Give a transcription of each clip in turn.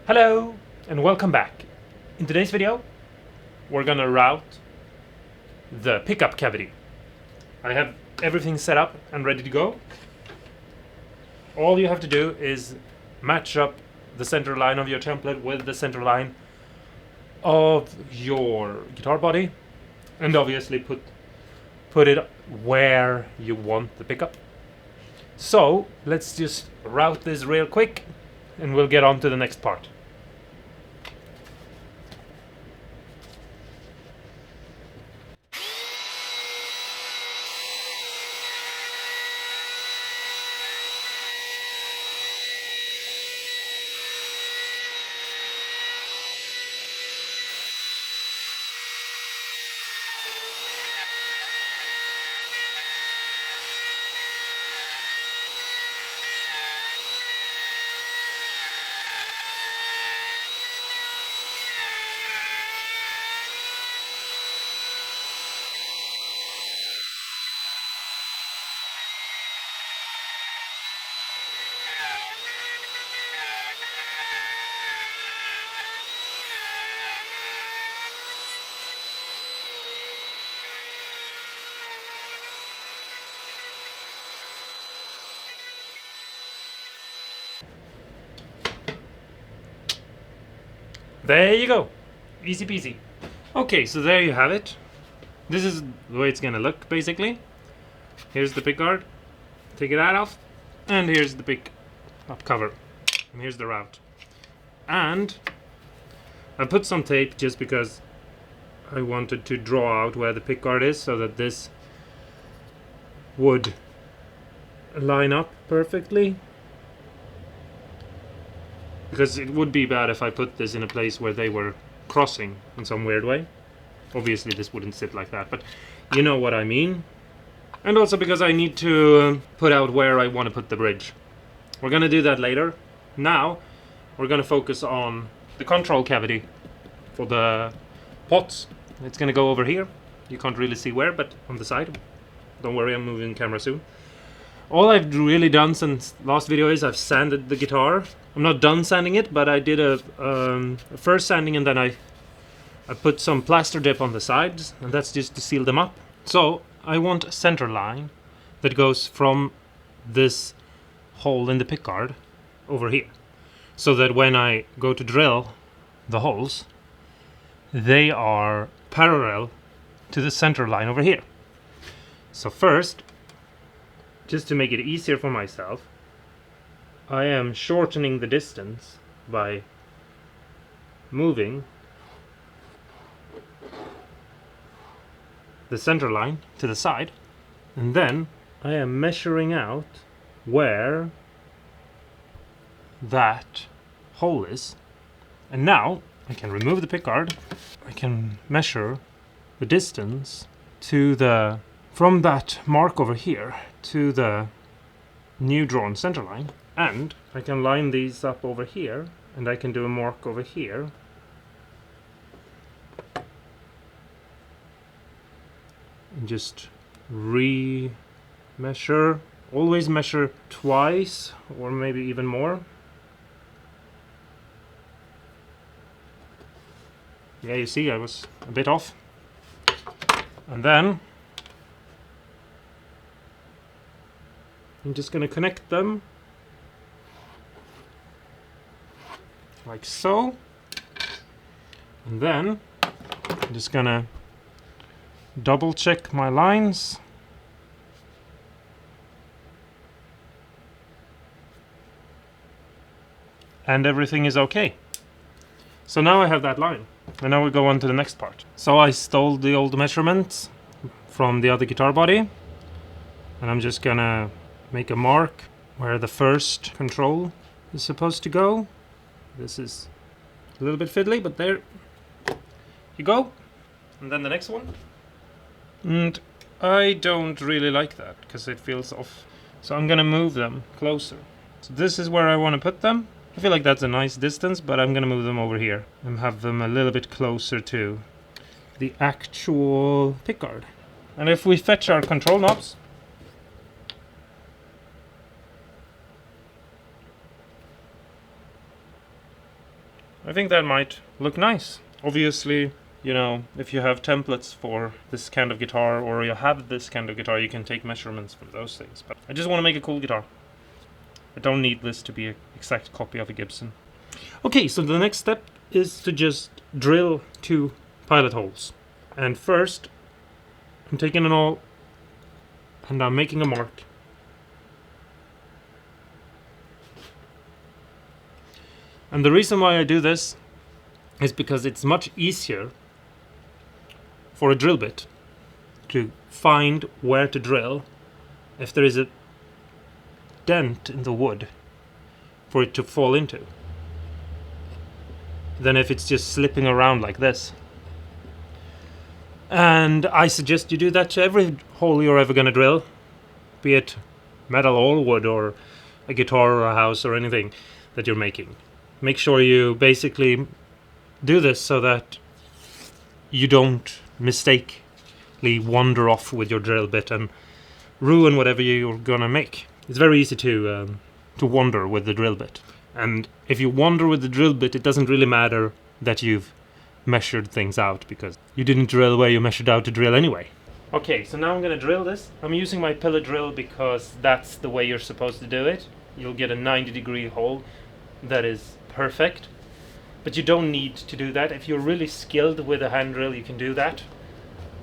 Hello and welcome back. In today's video, we're gonna route the pickup cavity. I have everything set up and ready to go. All you have to do is match up the center line of your template with the center line of your guitar body, and obviously put it where you want the pickup. So let's just route this real quick and we'll get on to the next part. There you go. Easy peasy. Okay, so there you have it. This is the way it's gonna look, basically. Here's the pickguard. Take it out off. And here's the pick up cover. And here's the route. And I put some tape just because I wanted to draw out where the pickguard is so that this would line up perfectly. Because it would be bad if I put this in a place where they were crossing in some weird way. Obviously this wouldn't sit like that, but you know what I mean. And also because I need to put out where I want to put the bridge. We're going to do that later. Now we're going to focus on the control cavity for the pots. It's going to go over here. You can't really see where, but on the side. Don't worry, I'm moving the camera soon. All I've really done since last video is I've sanded the guitar. I'm not done sanding it, but I did a first sanding and then I put some plaster dip on the sides, and that's just to seal them up. So I want a center line that goes from this hole in the pickguard over here, so that when I go to drill the holes, they are parallel to the center line over here. So first, just to make it easier for myself, I am shortening the distance by moving the center line to the side, and then I am measuring out where that hole is. And now I can remove the pickguard. I can measure the distance to the from that mark over here to the new drawn center line, and I can line these up over here, and I can do a mark over here, and just re-measure. Always measure twice or maybe even more. Yeah, you see I was a bit off. And then I'm just going to connect them like so, and then I'm just going to double check my lines, and everything is okay. So now I have that line, and now we go on to the next part. So I stole the old measurements from the other guitar body, and I'm just gonna make a mark where the first control is supposed to go. This is a little bit fiddly, but there you go. And then the next one. And I don't really like that because it feels off. So I'm gonna move them closer. So this is where I want to put them. I feel like that's a nice distance, but I'm gonna move them over here and have them a little bit closer to the actual pickguard. And if we fetch our control knobs, I think that might look nice. Obviously, you know, if you have templates for this kind of guitar, or you have this kind of guitar, you can take measurements from those things. But I just want to make a cool guitar. I don't need this to be an exact copy of a Gibson. Okay, so the next step is to just drill 2 pilot holes. And first, I'm taking an awl and I'm making a mark. And the reason why I do this is because it's much easier for a drill bit to find where to drill if there is a dent in the wood for it to fall into than if it's just slipping around like this. And I suggest you do that to every hole you're ever going to drill, be it metal or wood or a guitar or a house or anything that you're making. Make sure you basically do this so that you don't mistakenly wander off with your drill bit and ruin whatever you're gonna make. It's very easy to wander with the drill bit. And if you wander with the drill bit, it doesn't really matter that you've measured things out, because you didn't drill where you measured out to drill anyway. Okay, so now I'm gonna drill this. I'm using my pilot drill because that's the way you're supposed to do it. You'll get a 90-degree hole that is perfect, but you don't need to do that. If you're really skilled with a hand drill, you can do that.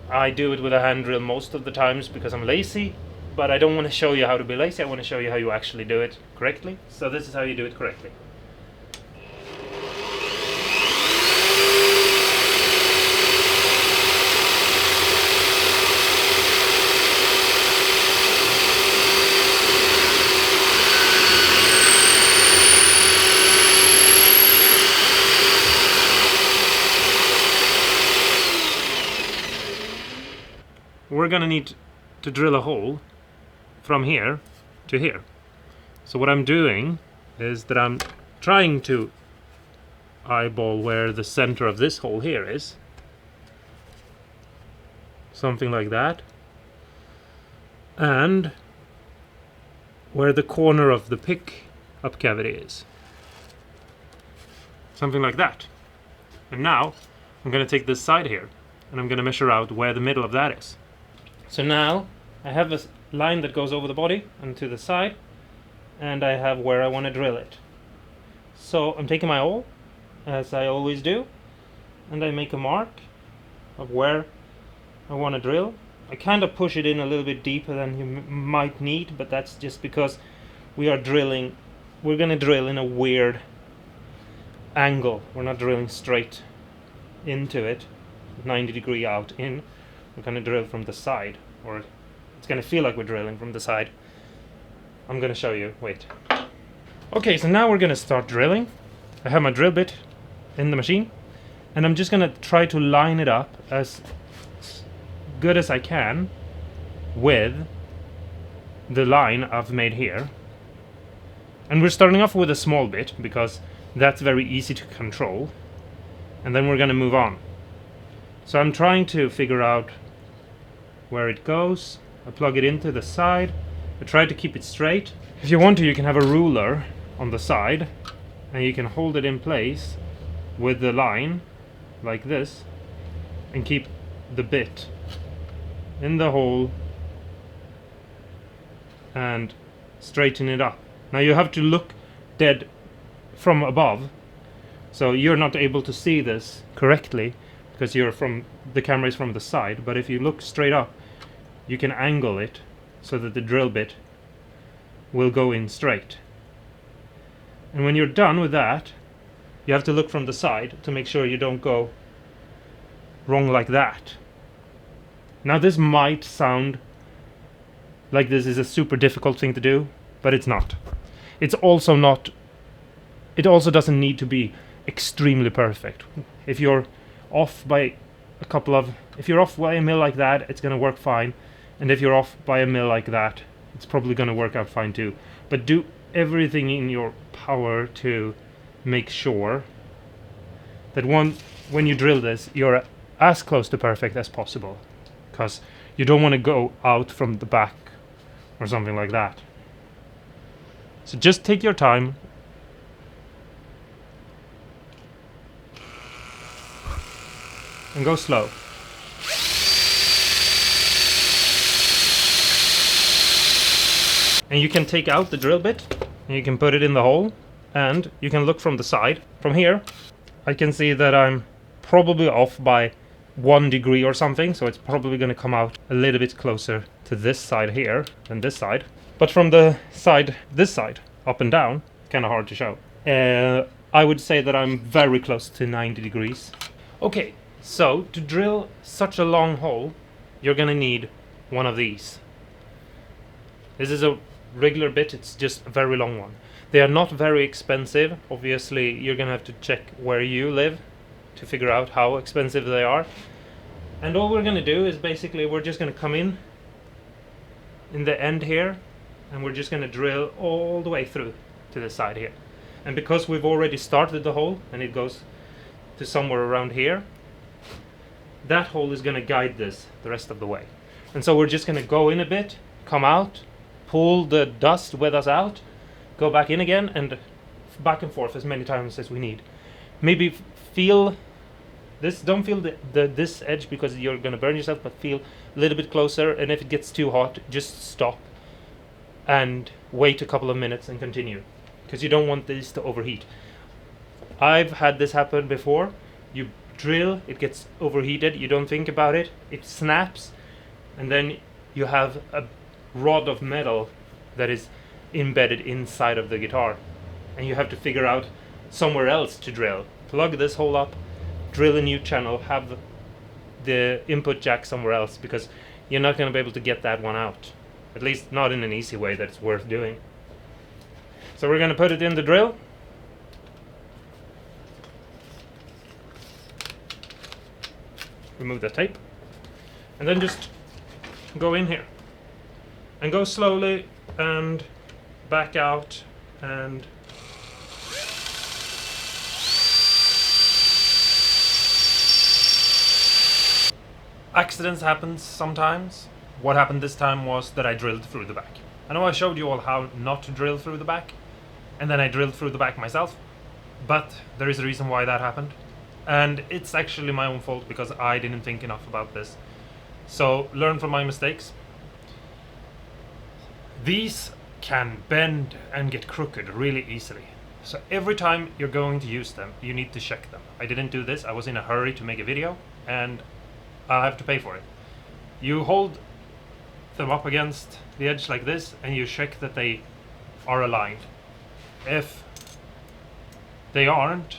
I do it with a hand drill most of the times because I'm lazy, but I don't want to show you how to be lazy. I want to show you how you actually do it correctly. So this is how you do it correctly. We're gonna need to drill a hole from here to here. So what I'm doing is that I'm trying to eyeball where the center of this hole here is. Something like that. And where the corner of the pick-up cavity is. Something like that. And now I'm gonna take this side here and I'm gonna measure out where the middle of that is. So now I have a line that goes over the body and to the side, and I have where I want to drill it. So I'm taking my awl, as I always do, and I make a mark of where I want to drill. I kind of push it in a little bit deeper than you might need, but that's just because we're going to drill in a weird angle. We're not drilling straight into it, 90-degree out in. We're going to drill from the side, or it's going to feel like we're drilling from the side. I'm going to show you. Wait. Okay, so now we're going to start drilling. I have my drill bit in the machine, and I'm just going to try to line it up as good as I can with the line I've made here. And we're starting off with a small bit because that's very easy to control, and then we're going to move on. So I'm trying to figure out where it goes. I plug it into the side. I try to keep it straight. If you want to, you can have a ruler on the side and you can hold it in place with the line like this and keep the bit in the hole and straighten it up. Now you have to look dead from above, so you're not able to see this correctly because the camera is from the side, but if you look straight up, you can angle it so that the drill bit will go in straight. And when you're done with that, you have to look from the side to make sure you don't go wrong like that. Now this might sound like this is a super difficult thing to do, but it's not. It also doesn't need to be extremely perfect. If you're off by a mil like that, it's gonna work fine. And if you're off by a mil like that, it's probably gonna work out fine too. But do everything in your power to make sure that when you drill this, you're as close to perfect as possible, because you don't want to go out from the back or something like that. So just take your time. and go slow. And you can take out the drill bit and you can put it in the hole, and you can look from the side. From here I can see that I'm probably off by 1 degree or something, so it's probably going to come out a little bit closer to this side here than this side. But from the side, this side, up and down, kind of hard to show. I would say that I'm very close to 90 degrees. Okay, so to drill such a long hole, you're going to need one of these. This is a regular bit, it's just a very long one. They are not very expensive. Obviously, you're going to have to check where you live to figure out how expensive they are. And all we're going to do is basically we're just going to come in the end here, and we're just going to drill all the way through to the side here. And because we've already started the hole and it goes to somewhere around here, that hole is going to guide this the rest of the way. And so we're just going to go in a bit, come out, pull the dust with us out, go back in again, and back and forth as many times as we need. Maybe feel this, don't feel this edge because you're going to burn yourself, but feel a little bit closer, and if it gets too hot, just stop and wait a couple of minutes and continue, because you don't want this to overheat. I've had this happen before. You drill, it gets overheated, you don't think about it, it snaps, and then you have a rod of metal that is embedded inside of the guitar, and you have to figure out somewhere else to drill. Plug this hole up, drill a new channel, have the input jack somewhere else, because you're not going to be able to get that one out. At least not in an easy way that's worth doing. So we're going to put it in the drill. Remove the tape. And then just go in here. And go slowly and back out and accidents happen sometimes. What happened this time was that I drilled through the back. I know I showed you all how not to drill through the back, and then I drilled through the back myself, but there is a reason why that happened, and it's actually my own fault because I didn't think enough about this. So learn from my mistakes. These can bend and get crooked really easily, so every time you're going to use them you need to check them. I didn't do this, I was in a hurry to make a video and I'll have to pay for it. You hold them up against the edge like this and you check that they are aligned. If they aren't,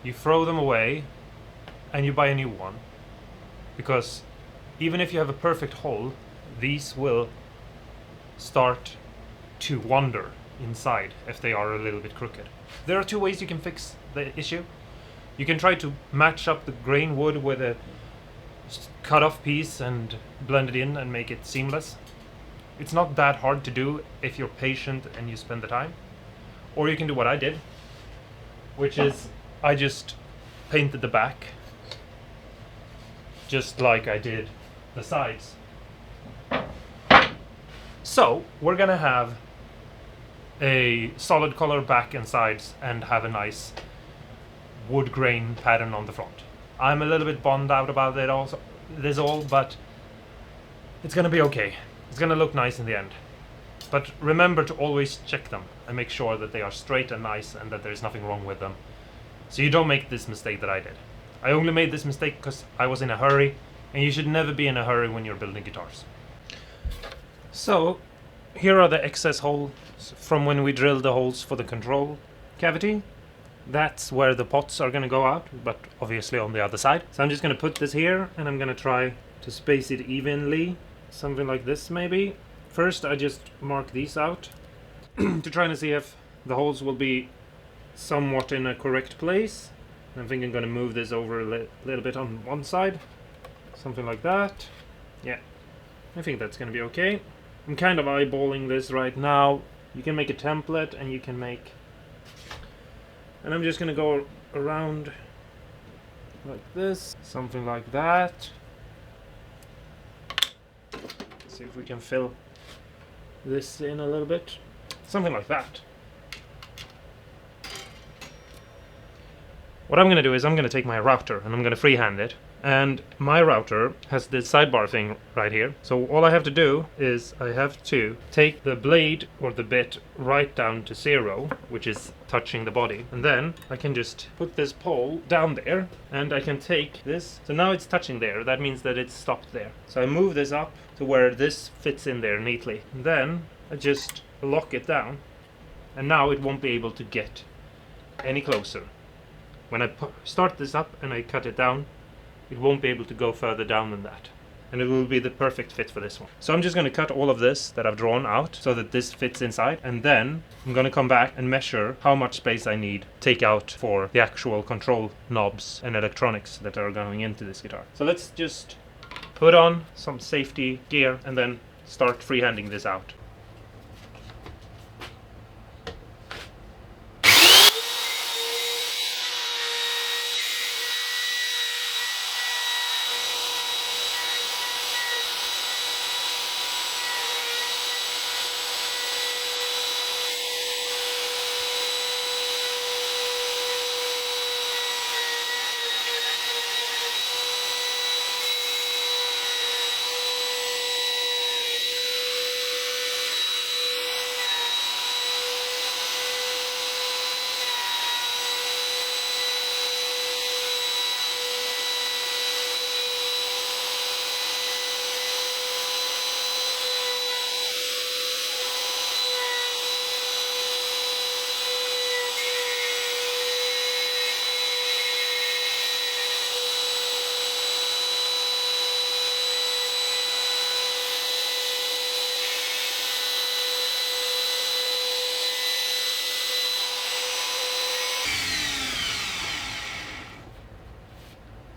you throw them away and you buy a new one, because even if you have a perfect hole, these will start to wander inside if they are a little bit crooked. There are two ways you can fix the issue. You can try to match up the grain wood with a cut off piece and blend it in and make it seamless. It's not that hard to do if you're patient and you spend the time. Or you can do what I did, which is I just painted the back just like I did the sides. So we're gonna have a solid color back and sides and have a nice wood grain pattern on the front. I'm a little bit bummed out about it also, but it's gonna be okay. It's gonna look nice in the end. But remember to always check them and make sure that they are straight and nice and that there's nothing wrong with them, so you don't make this mistake that I did. I only made this mistake because I was in a hurry, and you should never be in a hurry when you're building guitars. So here are the excess holes from when we drilled the holes for the control cavity. That's where the pots are going to go out, but obviously on the other side. So I'm just going to put this here and I'm going to try to space it evenly, something like this maybe. First I just mark these out to try to see if the holes will be somewhat in a correct place. I think I'm going to move this over a little bit on one side, something like that. Yeah, I think that's going to be okay. I'm kind of eyeballing this right now. You can make a template and you can make, and I'm just going to go around like this, something like that. See if we can fill this in a little bit, something like that. what I'm going to do is I'm going to take my router and I'm going to freehand it. And my router has this sidebar thing right here. So all I have to do is I have to take the blade or the bit right down to 0, which is touching the body. And then I can just put this pole down there and I can take this. So now it's touching there. That means that it's stopped there. So I move this up to where this fits in there neatly. And then I just lock it down. And now it won't be able to get any closer. When I start this up and I cut it down, it won't be able to go further down than that. And it will be the perfect fit for this one. So I'm just going to cut all of this that I've drawn out so that this fits inside. And then I'm going to come back and measure how much space I need to take out for the actual control knobs and electronics that are going into this guitar. So let's just put on some safety gear and then start freehanding this out.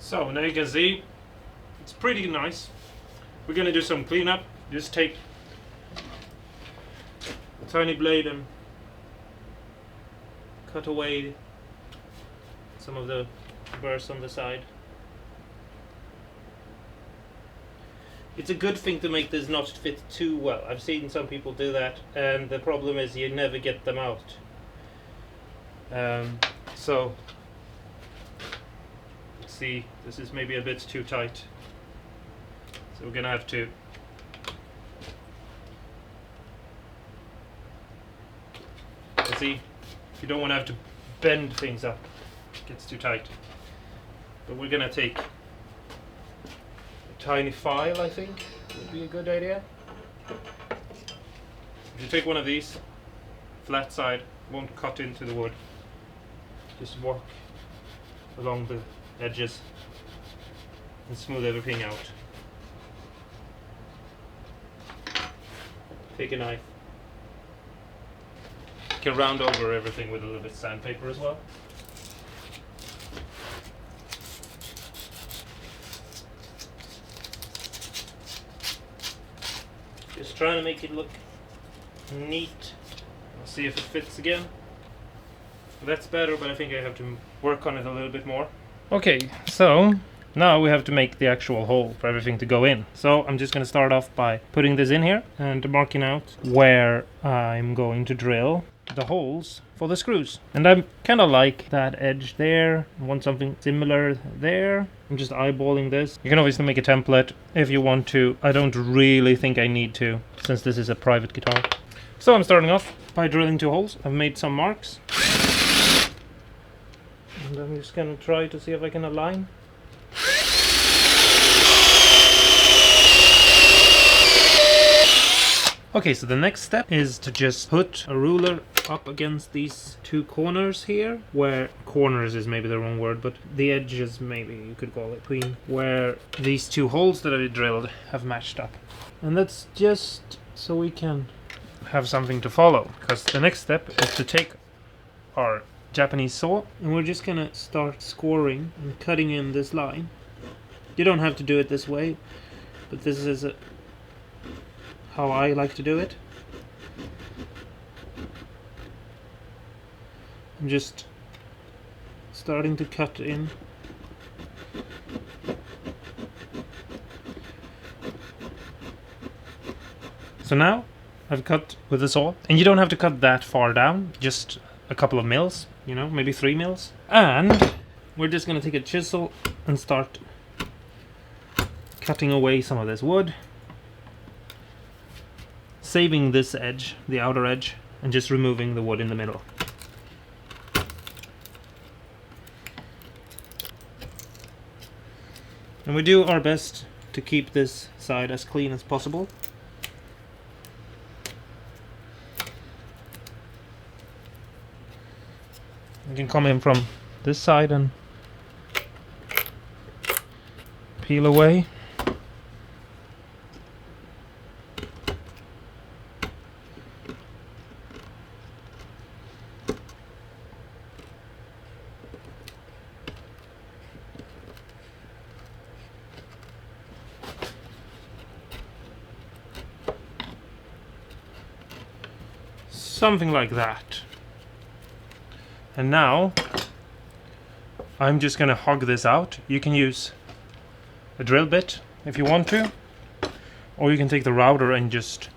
So now you can see it's pretty nice. We're gonna do some cleanup. Just take a tiny blade and cut away some of the burrs on the side. It's a good thing to make this not fit too well. I've seen some people do that, and the problem is you never get them out. So see, this is maybe a bit too tight, so we're gonna have to see, you don't want to have to bend things up, it gets too tight. But we're gonna take a tiny file, I think would be a good idea. If you take one of these, flat side, won't cut into the wood, just walk along the edges and smooth everything out. Take a knife. You can round over everything with a little bit of sandpaper as well. Just trying to make it look neat. I'll see if it fits again. That's better, but I think I have to work on it a little bit more. Okay, so now we have to make the actual hole for everything to go in. So I'm just going to start off by putting this in here and marking out where I'm going to drill the holes for the screws. And I kind of like that edge there. I want something similar there. I'm just eyeballing this. You can obviously make a template if you want to. I don't really think I need to, since this is a private guitar. So I'm starting off by drilling 2 holes. I've made some marks. And I'm just going to try to see if I can align. Okay, so the next step is to just put a ruler up against these 2 corners here, where corners is maybe the wrong word, but the edges maybe you could call it, between where these 2 holes that I drilled have matched up. And that's just so we can have something to follow, because the next step is to take our Japanese saw and we're just gonna start scoring and cutting in this line. You don't have to do it this way, but this is how I like to do it. I'm just starting to cut in. So now I've cut with the saw, and you don't have to cut that far down, just a couple of mils, you know, maybe 3 mils. And we're just going to take a chisel and start cutting away some of this wood, saving this edge, the outer edge, and just removing the wood in the middle. And we do our best to keep this side as clean as possible. You can come in from this side and peel away. Something like that. And now I'm just gonna hog this out. You can use a drill bit if you want to, or you can take the router and just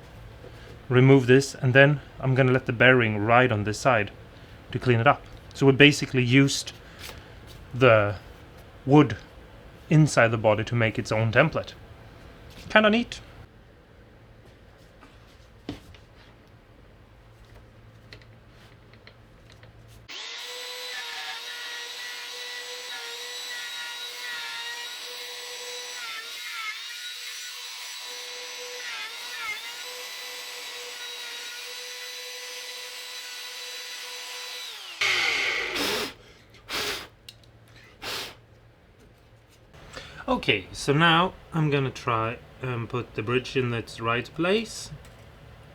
remove this, and then I'm gonna let the bearing ride on this side to clean it up. So we basically used the wood inside the body to make its own template. Kinda neat. Okay, so now I'm gonna try and put the bridge in its right place,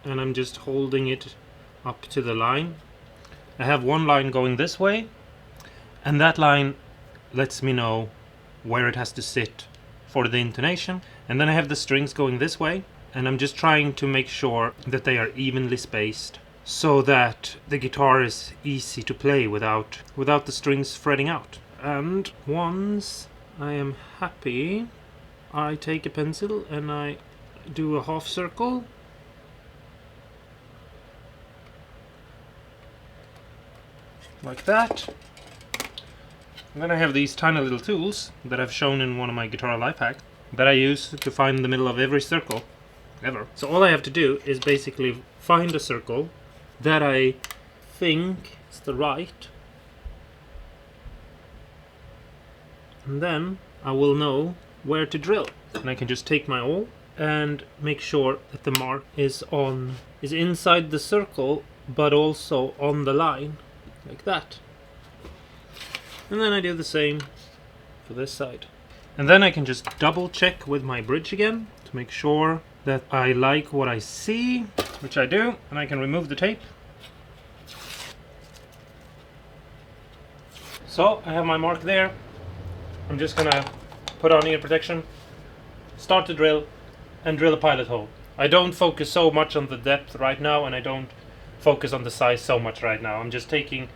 and I'm just holding it up to the line. I have one line going this way, and that line lets me know where it has to sit for the intonation. And then I have the strings going this way, and I'm just trying to make sure that they are evenly spaced so that the guitar is easy to play without the strings fretting out. And once I am happy, I take a pencil and I do a half circle. Like that. And then I have these tiny little tools that I've shown in one of my guitar life hacks that I use to find the middle of every circle ever. So all I have to do is basically find a circle that I think is the right, and then I will know where to drill. And I can just take my awl and make sure that the mark is inside the circle but also on the line, like that. And then I do the same for this side. And then I can just double check with my bridge again to make sure that I like what I see, which I do, and I can remove the tape. So I have my mark there. I'm just gonna put on ear protection, start the drill, and drill a pilot hole. I don't focus so much on the depth right now, and I don't focus on the size so much right now. I'm just taking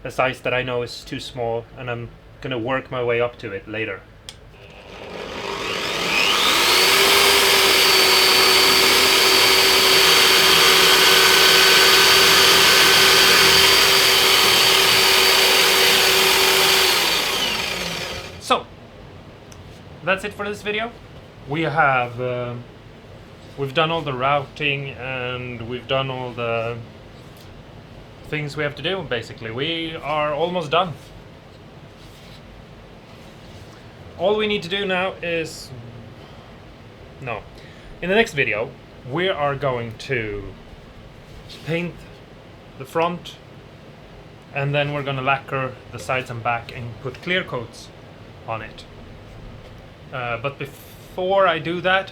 a size that I know is too small, and I'm gonna work my way up to it later. So that's it for this video. We have we've done all the routing and we've done all the things we have to do. Basically, we are almost done. All we need to do now is in the next video we are going to paint the front, and then we're going to lacquer the sides and back and put clear coats on it. But before I do that,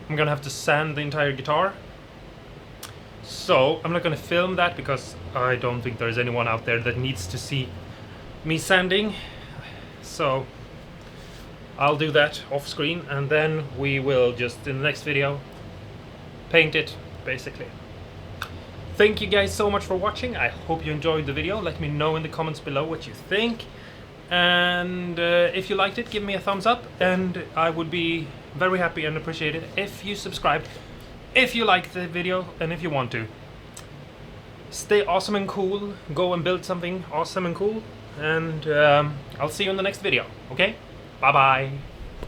I'm gonna have to sand the entire guitar. So I'm not gonna film that because I don't think there's anyone out there that needs to see me sanding. So I'll do that off screen, and then we will just in the next video paint it basically. Thank you guys so much for watching. I hope you enjoyed the video. Let me know in the comments below what you think. And if you liked it, give me a thumbs up, and I would be very happy and appreciate it if you subscribed, if you like the video, and if you want to. Stay awesome and cool, go and build something awesome and cool, and I'll see you in the next video. Okay? Bye bye.